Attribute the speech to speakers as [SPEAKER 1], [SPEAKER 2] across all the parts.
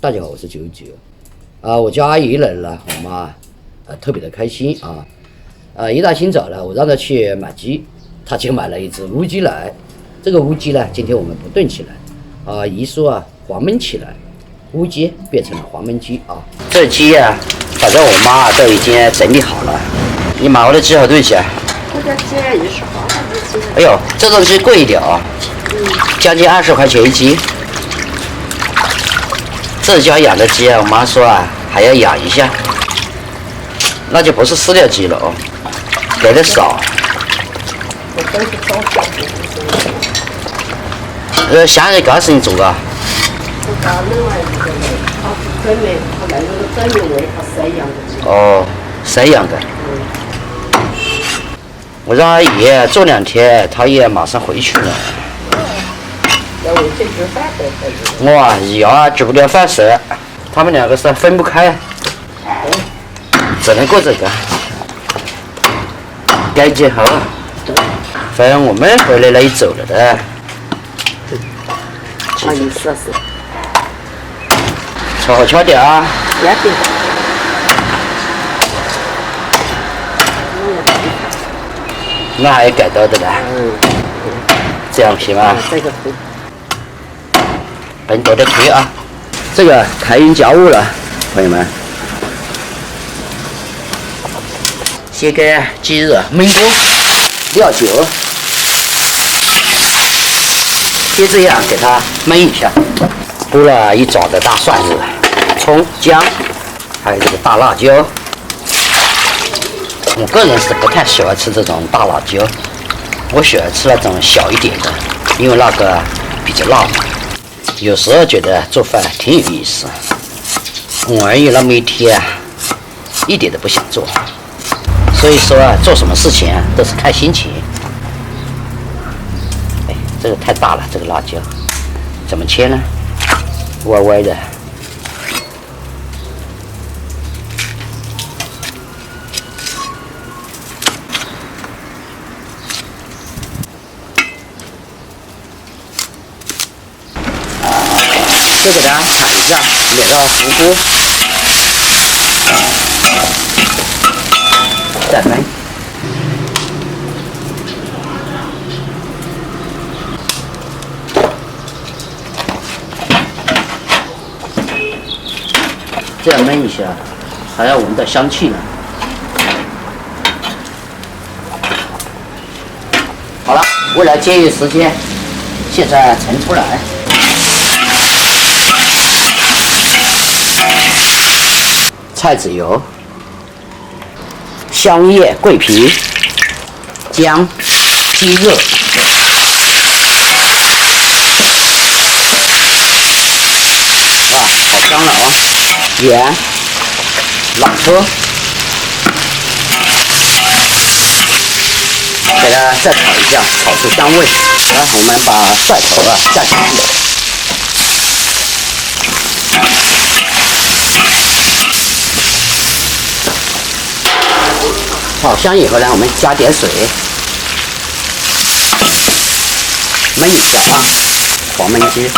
[SPEAKER 1] 大家好，我是九九。我叫阿姨来了，我妈特别的开心啊。一大清早呢，我让她去买鸡，她就买了一只乌鸡来。这个乌鸡呢，今天我们不炖起来姨说黄焖起来，乌鸡变成了黄焖鸡啊。这鸡反正我妈都已经整理好了。你买回来鸡好多钱？
[SPEAKER 2] 这个鸡20块1斤。
[SPEAKER 1] 哎呦，这种鸡贵一点啊，将近20块钱一斤。自家养的鸡我妈说还要养一下，那就不是饲料鸡了哦，给的少。
[SPEAKER 2] 我都是招手。
[SPEAKER 1] 虾仁干是你做的？
[SPEAKER 2] 我搞另外一个味，它是专门，它那个专门为它饲养的鸡。
[SPEAKER 1] 哦，饲养的。我让阿姨做2天，她也马上回去了。
[SPEAKER 2] 要为这煮饭都可以。
[SPEAKER 1] 我要煮不了饭食，他们2个是分不开，只能过这个。干净好，反正我们回来了也走了的。
[SPEAKER 2] 好意思是。
[SPEAKER 1] 炒好敲点啊。
[SPEAKER 2] 要得。
[SPEAKER 1] 那还改刀的呢。这样行吗？
[SPEAKER 2] 这个可以。
[SPEAKER 1] 本多的推啊，这个开运家务了，朋友们。先给鸡肉焖锅，料酒，先这样给它焖一下。拨了一爪的大蒜子、葱、姜，还有这个大辣椒。我个人是不太喜欢吃这种大辣椒，我喜欢吃那种小一点的，因为那个比较辣嘛。有时候觉得做饭挺有意思，偶尔有那么一天一点都不想做，所以说做什么事情都是看心情。哎，这个太大了，这个辣椒怎么切呢？歪歪的。再给它铲一下，免得糊锅。再焖。这样焖一下，还要闻到香气呢。好了，为了节约时间，现在盛出来。菜籽油、香叶、桂皮、姜、鸡肉，好香了啊！盐、老抽，给它再炒一下，炒出香味。好了，我们把蒜头下进去。炒香以后呢，我们加点水，焖一下啊。黄焖鸡，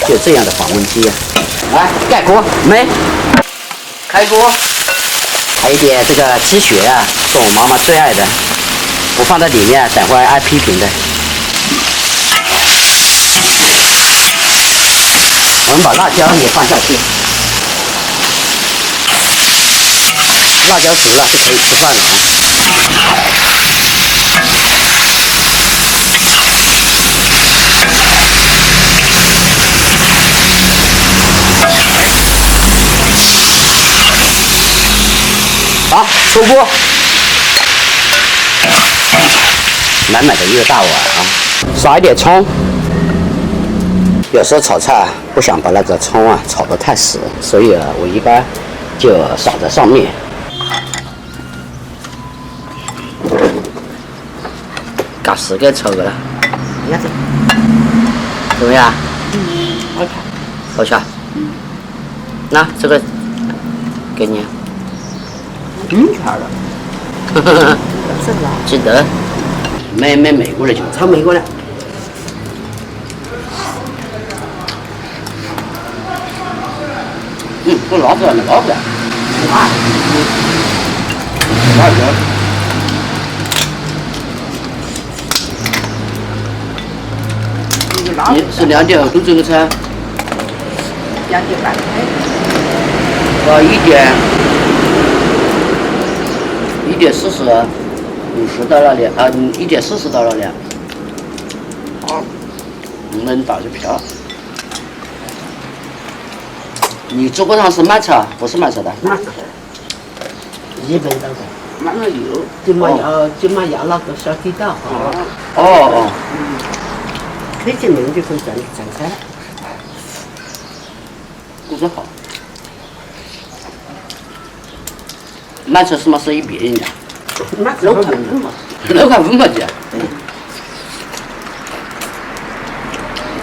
[SPEAKER 1] 就这样的黄焖鸡来，盖锅焖，开锅。还有一点这个鸡血是我妈妈最爱的，不放在里面，等会挨批评的。我们把辣椒也放下去。辣椒籽是可以吃饭的好，出锅。满满的一个大碗撒一点葱。有时候炒菜不想把那个葱炒得太死，所以我一般就撒在上面。嘎10个炒个了，怎么样？好吃。那这个给你。
[SPEAKER 2] 冰圈了。
[SPEAKER 1] 记得，没过来就炒没过来。我捞不了，捞不了。
[SPEAKER 2] 啊，
[SPEAKER 1] 哪个？
[SPEAKER 2] 你拉
[SPEAKER 1] 你是2点钟整个菜？
[SPEAKER 2] 2点半开。
[SPEAKER 1] 1点40到那里啊，1点40到那里。
[SPEAKER 2] 好，
[SPEAKER 1] 能到就漂。你桌上是买菜，不是卖菜的？
[SPEAKER 2] 买100多个，买了油，今嘛要那个小地道啊。
[SPEAKER 1] 哦，
[SPEAKER 2] 推荐名就可以蘸菜。
[SPEAKER 1] 不是好。买菜是嘛是一便宜呀
[SPEAKER 2] 买6块5嘛。
[SPEAKER 1] ，6块5毛钱。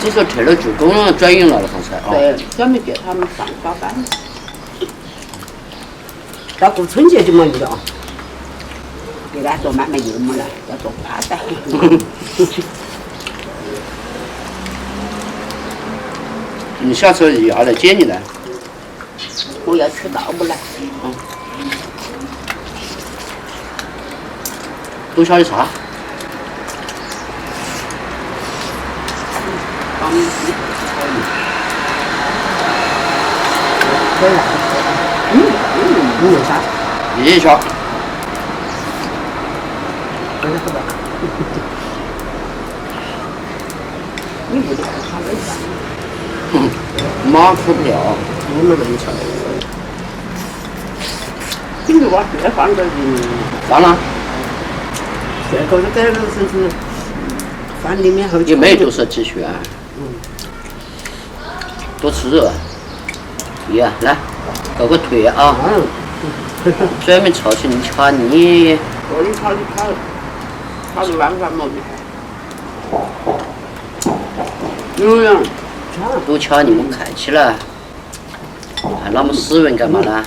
[SPEAKER 1] 这是退了助攻了，转运了那上菜啊。
[SPEAKER 2] 对，专门给他们上早班。到过春节就没遇到，给他做买卖又没了，要做花噻。
[SPEAKER 1] 你下次要来接你来。
[SPEAKER 2] 我要吃到不来。
[SPEAKER 1] 多小的茶。
[SPEAKER 2] 回来。你有啥？
[SPEAKER 1] 一小。
[SPEAKER 2] 回来不到。你不得他没啥。
[SPEAKER 1] 马吃不了。
[SPEAKER 2] 我们没吃。你就把这放到
[SPEAKER 1] 放了。
[SPEAKER 2] 这个就在那是饭里面后。
[SPEAKER 1] 也没多少积蓄啊。多吃肉。呀，来，搞个腿啊！专门炒起你掐你。
[SPEAKER 2] 我你炒的晚饭嘛。有呀。
[SPEAKER 1] 多掐你们看起来，还那么斯文干嘛呢？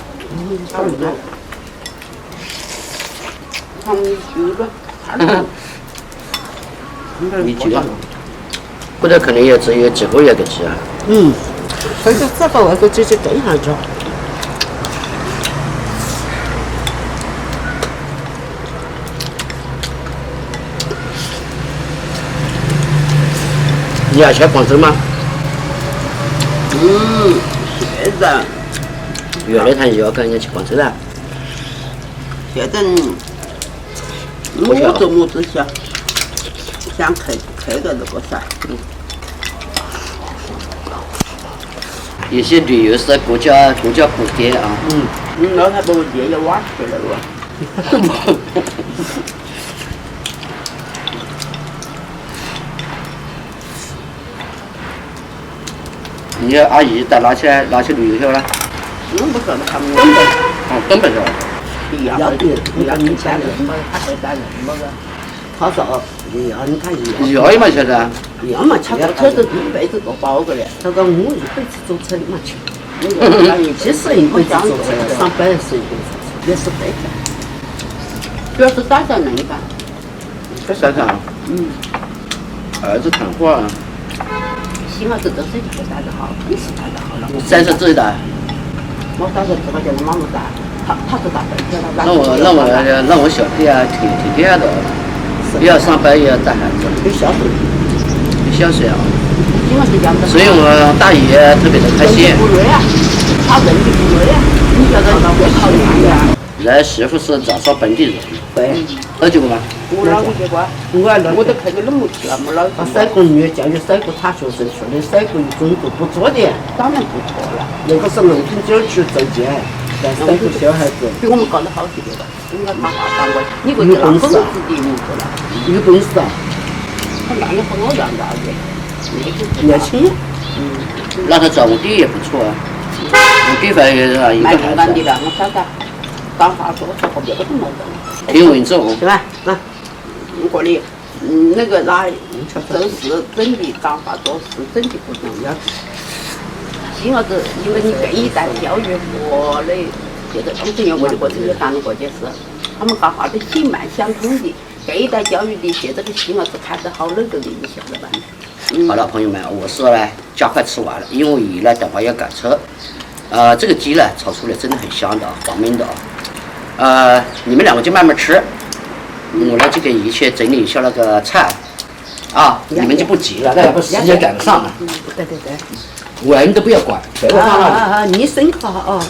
[SPEAKER 1] 你记了？或者可能也只有几个月的鸡啊。
[SPEAKER 2] 或者这个外头直接炖下去。
[SPEAKER 1] 你要去广州吗？
[SPEAKER 2] 现在
[SPEAKER 1] 月那趟又要跟人家去广州了。
[SPEAKER 2] 现在我做么子想开个那个噻。
[SPEAKER 1] 一些旅游是在国家补贴啊。
[SPEAKER 2] 那还不如借要挖去了哇。
[SPEAKER 1] 你阿姨带哪去旅游去了？
[SPEAKER 2] 我不晓得他们。
[SPEAKER 1] 东北去了。
[SPEAKER 2] 要的，你家人么？他会带人么个？他说要你看
[SPEAKER 1] 要嘛现在。
[SPEAKER 2] 要嘛，他车子一辈子都包个的。他说我一辈子坐车嘛去。其实一辈子坐车，上班是一辈子，也是对的。主要是打算那个。
[SPEAKER 1] 在山上。儿子谈话。
[SPEAKER 2] 新儿子都是一个带得好，很是带得好了。
[SPEAKER 1] 3岁自己带。
[SPEAKER 2] 我打算这个叫我妈妈带，他是大白天的。
[SPEAKER 1] 那我小弟啊，天天的，也要上班，也要带孩子。
[SPEAKER 2] 有孝顺。
[SPEAKER 1] 有孝顺啊。
[SPEAKER 2] 新儿子讲的。
[SPEAKER 1] 所以我大姨特别的开心。
[SPEAKER 2] 不累啊，他人就不累啊，你晓得我考虑呀。
[SPEAKER 1] 来媳妇是早说本地人。
[SPEAKER 2] 对。
[SPEAKER 1] 喝酒吗？
[SPEAKER 2] 我老公结婚，我都看见那么去了，没老公。3个女教育3个他学生去的3个月工作不做的，当然不错了。那个是农村9区中间，带3个小孩子，比我们搞得好些了。应该蛮好当过，你个老公自己目过了，有本事啊！他男的和我一样大的，年轻。
[SPEAKER 1] 那他找我弟也不错啊，我弟反正一个孩子。
[SPEAKER 2] 蛮的了，我晓得。当话说后边都没得。
[SPEAKER 1] 挺稳重。
[SPEAKER 2] 对吧？我的，那个那都是整的当话做事整的不重要。新儿子，因为你这一代教育过的，现在东城有我的过程也干过件事，他们讲话都心脉相通的。这一代教育的，现在的新儿子看得好那个的，你晓得吧？
[SPEAKER 1] 好了，朋友们，我是呢加快吃完了，因为呢等会要赶车。这个鸡呢炒出来真的很香的啊，黄焖的啊。你们两个就慢慢吃，我呢就给你去整理一下那个菜啊，你们就不急了，那要不时间赶不上了。
[SPEAKER 2] 对对对。
[SPEAKER 1] 碗都不要管，全部放那里。
[SPEAKER 2] 你生烤哦。